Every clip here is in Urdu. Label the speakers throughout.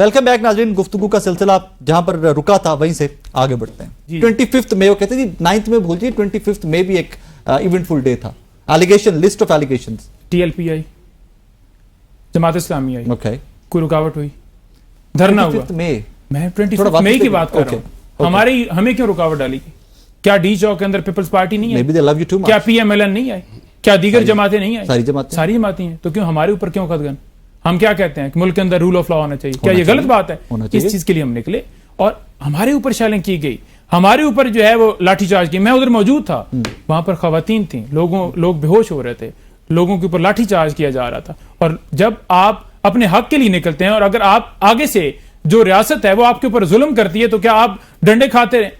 Speaker 1: ویلکم بیک ناظرین. گفتگو کا سلسلہ جہاں پر رکا تھا وہیں سے آگے بڑھتے ہیں. 25 مئی وہ کہتے ہیں 9 میں بھول جائیے 25 مئی بھی ایک ایونٹ فل ڈے تھا. Allegation list of allegations
Speaker 2: T L P آئی, جماعت اسلامی آئی,
Speaker 1: اوکے
Speaker 2: کوئی رکاوٹ ہوئی, دھرنا ہوا. میں 25 مئی کی بات کر رہا ہوں. ہمیں کیوں رکاوٹ ڈالی گئی؟ کیا ڈی چوک کے اندر پیپلز پارٹی نہیں ہے؟ کیا پی ایم ایل این نہیں آئی؟ کیا دیگر جماعتیں نہیں آئی؟ ساری جماعتیں ہیں. تو کیوں ہمارے اوپر کیوں قدغن؟ ہم کیا کہتے ہیں کہ ملک کے اندر رول آف لا ہونا چاہیے. کیا یہ غلط بات ہے؟ اس چیز کے لیے ہم نکلے اور ہمارے اوپر شیلنگ کی گئی, ہمارے اوپر جو ہے وہ لاٹھی چارج کی. میں ادھر موجود تھا, وہاں پر خواتین تھیں, لوگ بے ہوش ہو رہے تھے, لوگوں کے اوپر لاٹھی چارج کیا جا رہا تھا. اور جب آپ اپنے حق کے لیے نکلتے ہیں اور اگر آپ آگے سے جو ریاست ہے وہ آپ کے اوپر ظلم کرتی ہے تو کیا آپ ڈنڈے کھاتے رہیں؟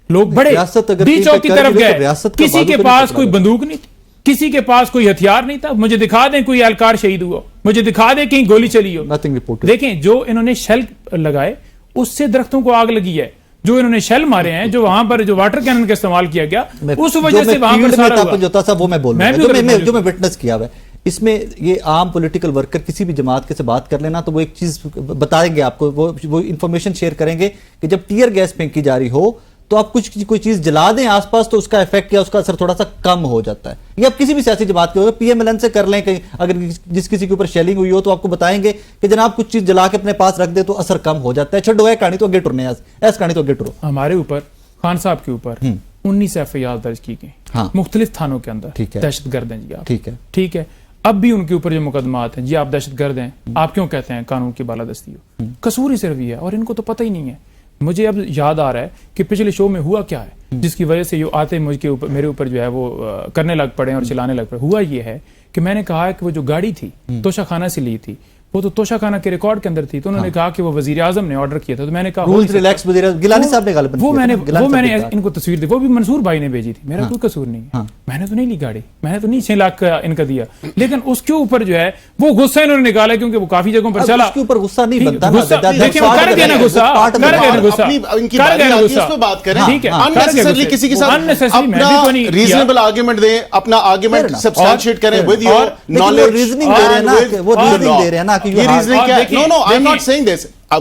Speaker 2: لوگ بڑے ڈی چوک کی طرف گئے, کسی کے پاس کوئی بندوق نہیں تھی, کسی کے پاس کوئی ہتھیار نہیں تھا. مجھے دکھا دیں کوئی اہلکار شہید ہوا, مجھے دکھا دیں کہیں گولی چلی ہو. دیکھیں جو انہوں نے شیل لگائے اس سے درختوں کو آگ لگی ہے. جو انہوں نے شیل مارے ہیں, جو وہاں پر جو واٹر کینن کا استعمال کیا گیا, اس وجہ سے وہاں پر سارا ہوا.
Speaker 1: وہ میں بول رہا ہوں جو میں وٹنس کیا ہوا ہے. اس میں یہ عام پولیٹیکل ورکر کسی بھی جماعت کے سے بات کر لینا تو وہ ایک چیز بتائیں گے آپ کو, وہ انفارمیشن شیئر کریں گے کہ جب ٹیئر گیس پھینکی جا رہی ہو تو آپ کوئی چیز جلا دیں آس پاس تو اس کا ایفیکٹ یا اس کا اثر تھوڑا سا کم ہو جاتا ہے. یہ آپ کسی بھی سیاسی جماعت کے ہوگا, پی ایم ایل این سے کر لیں, اگر جس کسی کے اوپر شیلنگ ہوئی ہو تو آپ کو بتائیں گے کہ جناب کچھ چیز جلا کے اپنے پاس رکھ دے تو اثر کم ہو جاتا ہے. چھوڑو ہے کہانی تو اگے ٹرنے, ایس کہانی تو اگے ٹرو.
Speaker 2: ہمارے اوپر خان صاحب کے اوپر 19 ایف آئی آر درج کی گئی مختلف تھانوں کے اندر. دہشت گرد ہیں جی آپ, ٹھیک ہے. اب بھی ان کے اوپر جو مقدمات ہیں, جی آپ دہشت گرد ہیں, آپ کیوں کہتے ہیں قانون کی بالادستی ہو؟ قصور ہی صرف یہ ہے اور ان کو تو پتہ ہی نہیں ہے. مجھے اب یاد آ رہا ہے کہ پچھلے شو میں ہوا کیا ہے جس کی وجہ سے یہ آتے مجھ کے اوپر میرے اوپر جو ہے وہ کرنے لگ پڑے اور چلانے لگ پڑے. ہوا یہ ہے کہ میں نے کہا کہ وہ جو گاڑی تھی توشہ خانہ سے لی تھی, وہ تو توشہ خانہ کے ریکارڈ کے اندر تھی, تو انہوں نے کہا کہ وہ وزیر اعظم نے آرڈر کیا تھا. تو میں نے کہا
Speaker 1: گیلانی صاحب نے
Speaker 2: وہ میں نے ان کو تصویر دی, وہ بھی منصور بھائی نے بھیجی تھی, میرا کوئی قصور نہیں ہے. میں نے تو نہیں لی گاڑی, میں نے تو نہیں 6 لاکھ کا ان کا دیا, لیکن اس کے اوپر جو ہے وہ غصہ انہوں نے نکالا کیونکہ وہ کافی جگہوں پر چلا.
Speaker 1: اس کے اوپر غصہ نہیں بنتا,
Speaker 2: دیکھیں وہ کر گیا نا غصہ, کر گیا نا غصہ, کر گیا نا غصہ.
Speaker 3: بات کریں,
Speaker 2: ٹھیک ہے,
Speaker 3: unnecessarily کسی کے ساتھ اپنا ریزنیبل آرگومنٹ دیں, اپنا آرگومنٹ سبسٹانشیٹ کریں with your knowledge.
Speaker 1: ریزننگ دے رہے ہیں نا, وہ ریزننگ دے رہے ہیں نا کہ
Speaker 3: یہ ریزننگ کیا. No, I'm not saying this.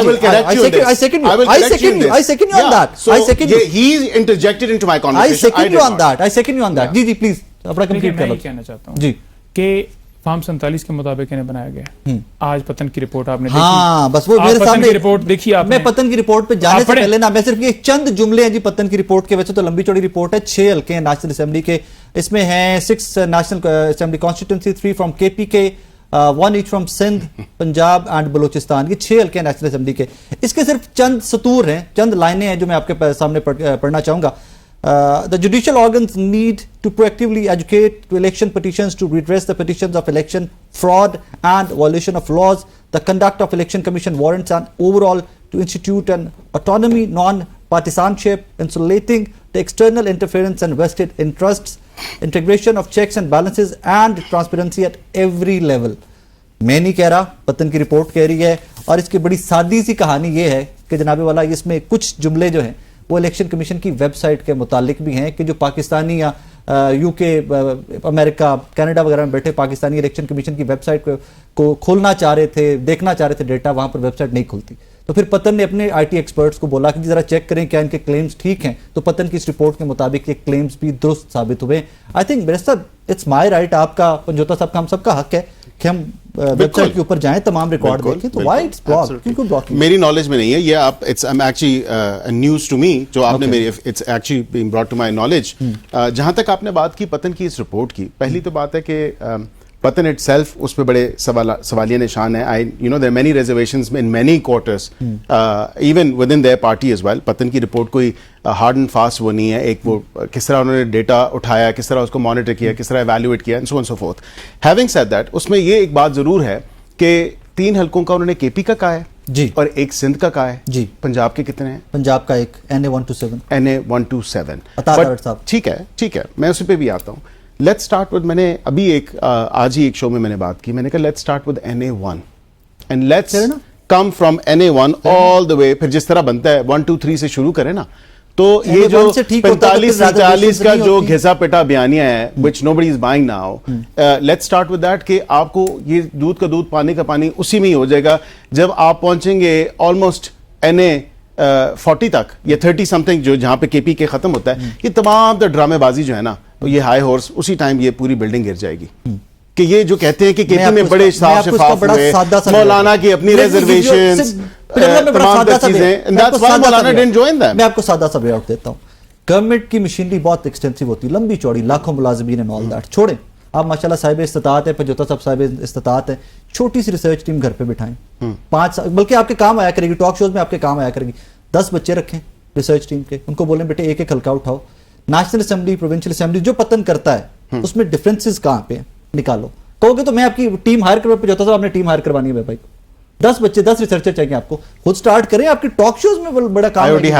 Speaker 3: will correct you on this.
Speaker 1: I second you on that.
Speaker 3: So he interjected into my conversation.
Speaker 1: I second you on that. جی please اپنا کمپلیٹ کر لو.
Speaker 2: میں کہنا چاہتا ہوں کہ فارم 47 کے مطابق انہیں بنایا گیا. آج پتن کی رپورٹ آپ نے دیکھی.
Speaker 1: ہاں بس وہ میرے سامنے
Speaker 2: رپورٹ دیکھی آپ نے.
Speaker 1: میں پتن کی رپورٹ پہ جانے سے پہلے نا میں صرف یہ چند جملے ہیں جی پتن کی رپورٹ کے. ویسے تو لمبی چوڑی رپورٹ ہے, 6 حلقے ہیں نیشنل اسمبلی کے, اس میں ہیں 6 نیشنل اسمبلی کانسٹیٹوئنسی, 3 فرام کے P K, 1 each from Sindh, Punjab and Balochistan. یہ 6 حلقے ہیں نیشنل اسمبلی کے. اس کے صرف چند سطور ہیں, چند لائنیں ہیں جو میں آپ کے سامنے پڑھنا چاہوں گا. The judicial organs need to proactively educate to election petitions to redress the petitions of election fraud and violation of laws. The conduct of election commission warrants and overall to institute an autonomy, non-partisanship, insulating the external interference and vested interests, integration of checks and balances and transparency at every level. میں نہیں کہہ رہا, پتن کی رپورٹ کہہ رہی ہے. اور اس کی بڑی سادی سی کہانی یہ ہے کہ جناب والا اس میں کچھ جملے جو ہیں وہ الیکشن کمیشن کی ویب سائٹ کے متعلق بھی ہیں کہ جو پاکستانی یا یو کے, امریکہ, کینیڈا وغیرہ میں بیٹھے پاکستانی الیکشن کمیشن کی ویب سائٹ کو کھولنا چاہ رہے تھے, دیکھنا چاہ رہے تھے ڈیٹا, وہاں پر ویب سائٹ نہیں کھلتی. تو پھر پتن نے اپنے آئی ٹی ایکسپرٹس کو بولا کہ ذرا چیک کریں کیا ان کے کلیمز ٹھیک ہیں. تو پتن کی اس رپورٹ کے مطابق یہ کلیمز بھی درست ثابت ہوئے. I think barrister it's my right, آپ کا, پنجوتا صاحب کا, ہم سب کا حق ہے کہ ہم ویب سائٹ کے اوپر جائیں, تمام ریکارڈ دیکھیں. تو وائی اٹس بلاک,
Speaker 3: میری نالج میں نہیں ہے یہ. آپ it's actually news to me, جو آپ نے میری it's actually been brought to my knowledge. جہاں تک آپ نے بات کی پتن کی اس رپورٹ کی, پہلی تو بات ہے کہ پتن اٹ سیلف اس پہ بڑے سوالیہ نشان ہیں. You know there many reservations in many quarters even with in their party as well. Pattan کی رپورٹ کوئی ہارڈ اینڈ فاسٹ وہ نہیں ہے. ایک وہ کس طرح انہوں نے ڈیٹا اٹھایا, کس طرح اس کو مانیٹر کیا, کس طرح ایویلویٹ کیا, and so on so forth. Having said that, اس میں یہ ایک بات ضرور ہے کہ 3 حلقوں کا انہوں نے کے پی کا کہا ہے
Speaker 1: جی, اور
Speaker 3: ایک سندھ کا کہا ہے
Speaker 1: جی.
Speaker 3: پنجاب کے کتنے ہیں؟
Speaker 1: پنجاب کا ایک
Speaker 3: NA127. ٹھیک ہے, میں اسی پہ بھی آتا ہوں. لیٹس اسٹارٹ ود, میں نے ابھی آج ہی ایک شو میں نے بات کی, میں نے کہا let's start with NA1 and let's come from NA1 آل دا وے. پھر جس طرح بنتا ہے 1 2 3 سے شروع کریں نا, تو یہ جو 45-47 کا جو گھسا پٹا بیانیہ ہے which nobody is buying now, let's start with that کہ آپ کو یہ دودھ کا دودھ پانی کا پانی اسی میں ہی ہو جائے گا جب آپ پہنچیں گے آلموسٹ NA 40 تک یا 30 سمتھنگ جو جہاں پہ KP کے ختم ہوتا ہے. یہ تمام ڈرامے بازی جو ہے نا یہ ہائی ہورس اسی ٹائم یہ پوری بلڈنگ گر جائے گی کہ یہ جو کہتے ہیں کہ KP میں بڑے صاف شفاف ہوئے, مولانا کی اپنی ریزرویشنز تمام چیزیں, that's why Maulana didn't join them.
Speaker 1: میں آپ کو سادہ سا وے آؤٹ دیتا ہوں. گورنمنٹ کی مشینری بہت ایکسٹینسو ہوتی ہے, لمبی چوڑی, لاکھوں ملازمین and all that. چھوڑیں آپ ماشاءاللہ صاحب استطاعت ہے, پنجوتا صاحب صاحب استطاعت ہے, چھوٹی سی ریسرچ ٹیم گھر پہ بٹھائیں, 5 بلکہ آپ کے کام آیا کرے گی, ٹاک شوز میں آپ کے کام آیا کرے گی. 10 بچے رکھیں ریسرچ ٹیم کے, ان کو بولیں بیٹے ایک ایک حلقہ اٹھاؤ, نیشنل اسمبلی پروونشل اسمبلی جو پتن کرتا ہے اس میں ڈفرینسز کہاں پہ نکالو. کہو گے تو میں آپ کی ٹیم ہائر کروا, پنجوتا صاحب آپ نے ٹیم ہائر کروانی ہے بھائی, 10 بچے 10 ریسرچر چاہیے آپ کو, خود سٹارٹ کریں, آپ کی ٹاک شوز میں بڑا کام ہے.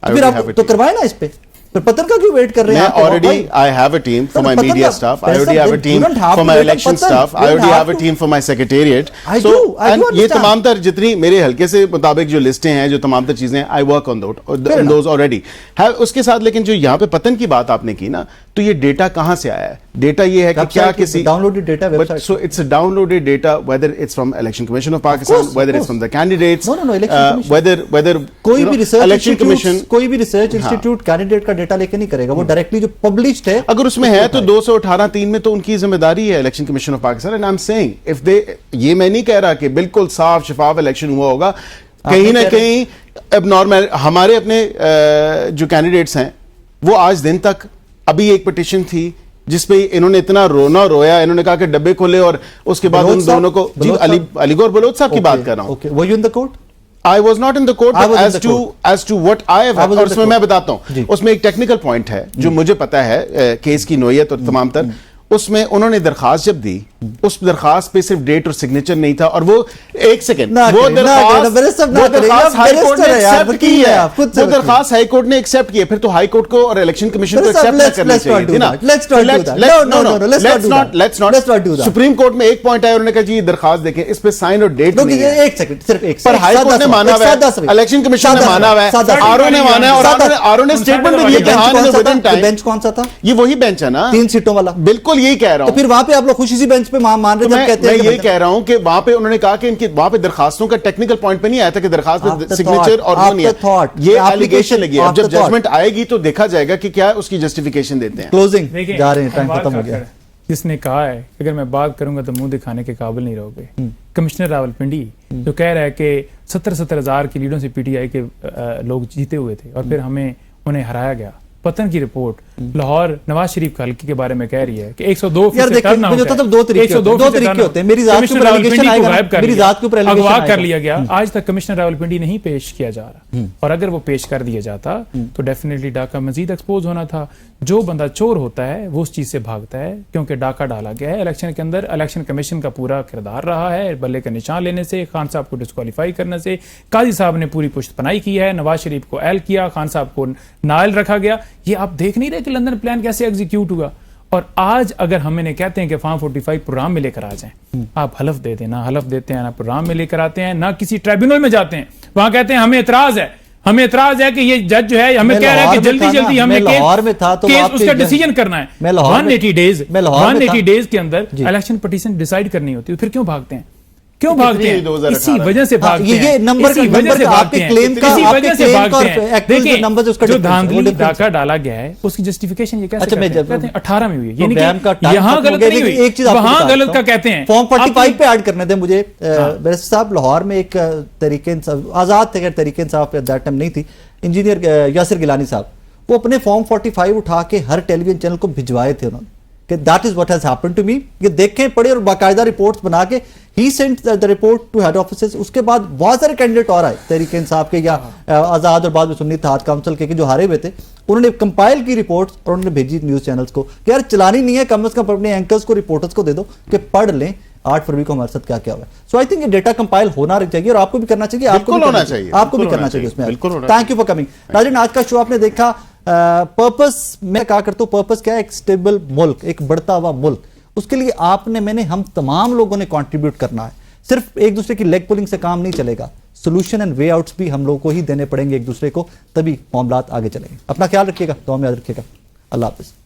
Speaker 1: پھر آپ تو کروائیں نا اس پہ, پھر پتن کا کیوں ویٹ کر رہے ہیں؟
Speaker 3: already I have a team for my media staff, I already have a team for my election staff, I already have a team for my secretariat. So یہ تمام تر جتنی میرے حلقے سے مطابق جو لسٹیں ہیں, جو تمام تر چیزیں, I work on those already. اس کے ساتھ لیکن جو یہاں پہ پتن کی بات آپ نے کی نا, تو یہ ڈیٹا کہاں سے آیا ہے؟ ڈیٹا یہ ہے کہ کیا کسی
Speaker 1: downloaded data website,
Speaker 3: so it's a downloaded data, whether it's from Election Commission of Pakistan, whether it's from the candidates, whether
Speaker 1: کوئی بھی ریسرچ انسٹیٹیوٹ کینڈیڈیٹ کا ڈیٹا لے کے نہیں کرے گا, وہ ڈائریکٹلی جو پبلشڈ ہے
Speaker 3: اگر اس میں ہے تو 218(3) میں تو ان کی ذمہ داری ہے election commission of Pakistan. And I am seeing if they, یہ میں نہیں کہہ رہا کہ بالکل صاف شفاف الیکشن ہوا ہوگا, کہیں نہ کہیں اب نارمل ہمارے اپنے جو کینڈیڈیٹس ہیں وہ آج دن تک, ابھی ایک پٹیشن تھی جس پہ انہوں نے اتنا رونا رویا, انہوں نے کہا کہ ڈبے کھولے, اور اس کے بعد ان دونوں کو, جی علی گور بلوچ صاحب کی بات کر رہا ہوں.
Speaker 1: Were you in the court?
Speaker 3: I was not in the court, but as to what I have, اور اس میں بتاتا ہوں, اس میں ایک ٹیکنیکل پوائنٹ ہے جو مجھے پتا ہے کیس کی نوعیت اور تمام تر. اس میں انہوں نے درخواست جب دی, اس درخواست پہ صرف ڈیٹ اور سگنیچر نہیں تھا, اور وہ ایک سیکنڈ وہ درخواست ہائی کورٹ نے ایکسپٹ کی ہے, وہ درخواست ہائی کورٹ نے ایکسپٹ کی ہے, پھر تو ہائی کورٹ کو اور الیکشن کمیشن کو ایکسپٹ نہ کرنی چاہیے تھی نا. سپریم کورٹ میں ایک پوائنٹ آیا, انہوں نے کہا جی یہ درخواست دیکھیں, اس پہ سائن اور ڈیٹ نہیں ہے, ایک سیکنڈ صرف, پر ہائی کورٹ نے مانا ہوا ہے, الیکشن کمیشن نے مانا ہوا ہے, آرو نے مانا ہے, اور آرو نے اسٹیٹمنٹ بھی دیا کہ ہاں ودن ٹائم.
Speaker 1: بینچ کون سا تھا؟
Speaker 3: یہ وہی بینچ ہے نا
Speaker 1: 3 سیٹوں والا.
Speaker 3: بالکل یہی کہہ رہا ہوں.
Speaker 1: تو پھر وہاں پہ آپ لوگ خوشی سی بینچ پہ مان رہے جب کہتے ہیں,
Speaker 3: میں یہ کہہ رہا ہوں کہ وہاں پہ انہوں نے کہا کہ ان کی وہاں پہ درخواستوں کا ٹیکنیکل پوائنٹ پہ نہیں آیا تھا کہ درخواست پہ سگنیچر اور وہ نہیں ہے, یہ ایلیگیشن لگی ہے. اب جب ججمنٹ آئے گی تو دیکھا جائے گا کہ کیا اس کی جسٹیفیکیشن دیتے ہیں.
Speaker 1: کلوزنگ جا رہے ہیں, ٹائم ختم ہو گیا.
Speaker 2: جس نے کہا ہے اگر میں بات کروں گا تو منہ دکھانے کے قابل نہیں رہو گے, کمشنر راولپنڈی جو کہہ رہا ہے کہ 70 ہزار کی لیڈوں سے PTI کے لوگ جیتے ہوئے تھے اور پھر ہمیں انہیں ہرایا گیا. پتن کی رپورٹ لاہور نواز شریف کا حلقے کے بارے میں کہہ رہی ہے کہ 102% ٹرن آؤٹ ہے, 2 طریقے ہوتے ہیں. میری ذات کو راولپنڈی کو غائب کر لیا, اغوا کر لیا گیا. آج تک کمشنر راولپنڈی نہیں پیش کیا جا رہا, اور اگر وہ پیش کر دیا جاتا تو ڈیفینیٹلی ڈاکہ مزید ایکسپوز ہونا تھا. جو بندہ چور ہوتا ہے وہ اس چیز سے بھاگتا ہے کیونکہ ڈاکہ ڈالا گیا ہے الیکشن کے اندر. الیکشن کمیشن کا پورا کردار رہا ہے بلے کا نشان لینے سے, خان صاحب کو ڈسکوالیفائی کرنے سے. قاضی صاحب نے پوری پشت پناہی کی ہے, نواز شریف کو ایل کیا, خان صاحب کو نائل رکھا گیا. یہ آپ دیکھ نہیں رہے کہ لندن پلان کیسے ایگزیکیوٹ ہوا. اور آج اگر ہم انہیں کہتے ہیں کہ فارم 45 پروگرام میں لے کر آ جائیں, آپ حلف دے دیں, نہ حلف دیتے ہیں, نہ پروگرام میں لے کر آتے ہیں, نہ کسی ٹریبیونل میں جاتے ہیں, وہاں کہتے ہیں ہمیں اعتراض ہے, ہمیں اعتراض ہے کہ یہ جج جو ہے ہمیں کہہ رہا ہے کہ جلدی جلدی ہمیں کیس اس کا ڈیسیجن کرنا ہے. 180 ڈیز کے اندر الیکشن پٹیشن ڈیسائیڈ کرنی ہوتی ہے, پھر کیوں بھاگتے ہیں؟ کیوں بھاگتے ہیں؟ اسی وجہ سے بھاگتے ہیں,
Speaker 1: یہ نمبر
Speaker 2: اسی وجہ سے بھاگتے ہیں, اسی وجہ سے بھاگتے ہیں.
Speaker 1: دیکھیں
Speaker 2: جو دھاندلی ڈاکہ ڈالا گیا ہے اس کی جسٹیفیکیشن یہ کیسے کہتے ہیں 18 میں ہوئی ہے, یعنی کہ یہاں غلط نہیں ہوئی, وہاں غلط کا کہتے ہیں.
Speaker 1: فارم 45 پہ ایڈ کرنے دیں مجھے. بیرسٹر صاحب لاہور میں ایک تحریک انصاف آزاد تھے, تحریک انصاف پہ دیٹ ٹائم نہیں تھی, انجینئر یاسر گیلانی صاحب, وہ اپنے فارم 45 اٹھا کے ہر ٹیلی ویژن چینل کو بھجوائے تھے انہوں نے کہ that is what has happen to me. یہ دیکھیں پڑھے اور باقاعدہ رپورٹس بنا کے ہی sent the report to head offices. اس کے بعد بہت سارے کینڈیڈیٹ اور آئے تحریک انصاف کے یا آزاد اور بعد میں سنی اتحاد کونسل کے جو ہارے ہوئے تھے, انہوں نے کمپائل کی رپورٹس اور انہوں نے بھیجی نیوز چینلز کو کہ یار چلانی نہیں ہے, کم از کم اپنے اینکرز کو رپورٹرز کو دے دو کہ پڑھ لیں 8 فروری کو ہمارے ساتھ کیا کیا ہوا ہے. سو آئی تھنک یہ ڈیٹا کمپائل ہونا چاہیے اور آپ کو بھی کرنا چاہیے, آپ کو بھی کرنا چاہیے اس میں. Thank you for coming. ناظرین, آج کا شو آپ نے دیکھا. پرپس میں کہا کرتا ہوں, پرپس کیا ہے؟ ایک اسٹیبل ملک, ایک بڑھتا ہوا ملک. اس کے لیے آپ نے, میں نے, ہم تمام لوگوں نے کنٹریبیوٹ کرنا ہے. صرف ایک دوسرے کی لیگ پولنگ سے کام نہیں چلے گا. سولوشن اینڈ وے آؤٹس بھی ہم لوگوں کو ہی دینے پڑیں گے ایک دوسرے کو, تبھی معاملات آگے چلیں گے. اپنا خیال رکھیے گا, دعا میں یاد رکھیے گا. اللہ حافظ.